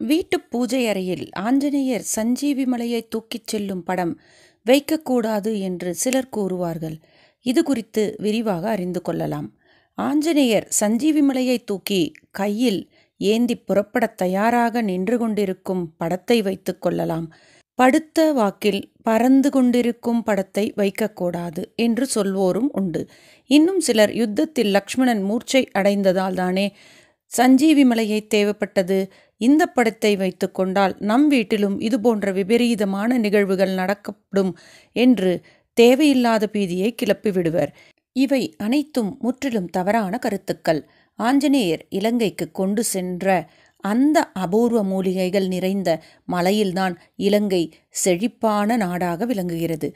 வீட்டு பூஜை அறையில் ஆஞ்சநேயர் சஞ்சீவி மலையை தூக்கிச் செல்லும் படம் வைக்கக்கூடாது என்று சிலர் கூறுவார்கள். இது குறித்து விரிவாக அறிந்து கொள்ளலாம். ஆஞ்சநேயர் சஞ்சீவி மலையை தூக்கி கையில் ஏந்தி புறப்படத் தயாராக நின்று கொண்டிருக்கும் படத்தை வைத்துக் கொள்ளலாம். படுத்த வாக்கில் பறந்து கொண்டிருக்கும் படத்தை வைக்கக்கூடாது என்று சொல்வோரும் உண்டு. இன்னும் சிலர் யுத்தத்தில் லக்ஷ்மணன் மூர்ச்சை அடைந்ததால் தானே சஞ்சீவி மலையை தேவைப்பட்டது, இந்த படத்தை வைத்து கொண்டால் நம் வீட்டிலும் இதுபோன்ற விபரீதமான நிகழ்வுகள் நடக்கப்படும் என்று தேவையில்லாத பீதியை கிளப்பி விடுவர். இவை அனைத்தும் முற்றிலும் தவறான கருத்துக்கள். ஆஞ்சநேயர் இலங்கைக்கு கொண்டு சென்ற அந்த அபூர்வ மூலிகைகள் நிறைந்த மலையில்தான் இலங்கை செழிப்பான நாடாக விளங்குகிறது.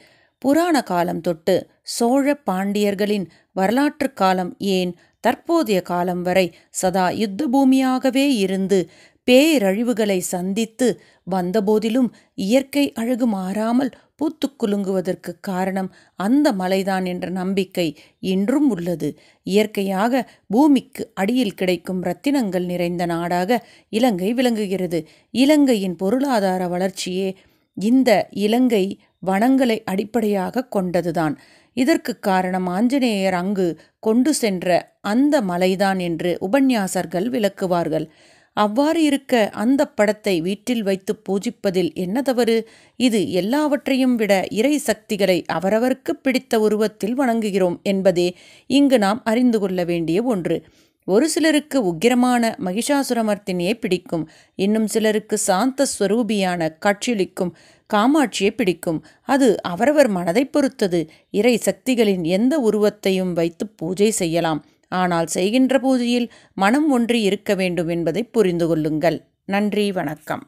புராண காலம் தொட்டு சோழ பாண்டியர்களின் வரலாற்று காலம் ஏன் தற்போதைய காலம் வரை சதா யுத்த பூமியாகவே இருந்து பேரழிவுகளை சந்தித்து வந்தபோதிலும் இயற்கை அழகு மாறாமல் பூத்து குலுங்குவதற்கு காரணம் அந்த மலைதான் என்ற நம்பிக்கை இன்றும் உள்ளது. இயற்கையாக பூமிக்கு அடியில் கிடைக்கும் இரத்தினங்கள் நிறைந்த நாடாக இலங்கை விளங்குகிறது. இலங்கையின் பொருளாதார வளர்ச்சியே இந்த இலங்கை வனங்களை அடிப்படையாக கொண்டதுதான். இதற்கு காரணம் ஆஞ்சநேயர் அங்கு கொண்டு சென்ற அந்த மலைதான் என்று உபன்யாசர்கள் விளக்குவார்கள். அவ்வாறு இருக்க அந்த படத்தை வீட்டில் வைத்து பூஜிப்பதில் என்ன தவறு? இது எல்லாவற்றையும் விட இறை சக்திகளை அவரவருக்கு பிடித்த உருவத்தில் வணங்குகிறோம் என்பதே இங்கு நாம் அறிந்து கொள்ள வேண்டிய ஒன்று. ஒரு சிலருக்கு உக்கிரமான மகிஷாசுரமர்த்தினியை பிடிக்கும், இன்னும் சிலருக்கு சாந்த ஸ்வரூபியான காட்சியளிக்கும் காமாட்சியை பிடிக்கும். அது அவரவர் மனதை பொறுத்தது. இறை சக்திகளின் எந்த உருவத்தையும் வைத்து பூஜை செய்யலாம். ஆனால் செய்கின்ற பூஜையில் மனம் ஒன்றி இருக்க வேண்டும் என்பதை புரிந்து கொள்ளுங்கள். நன்றி, வணக்கம்.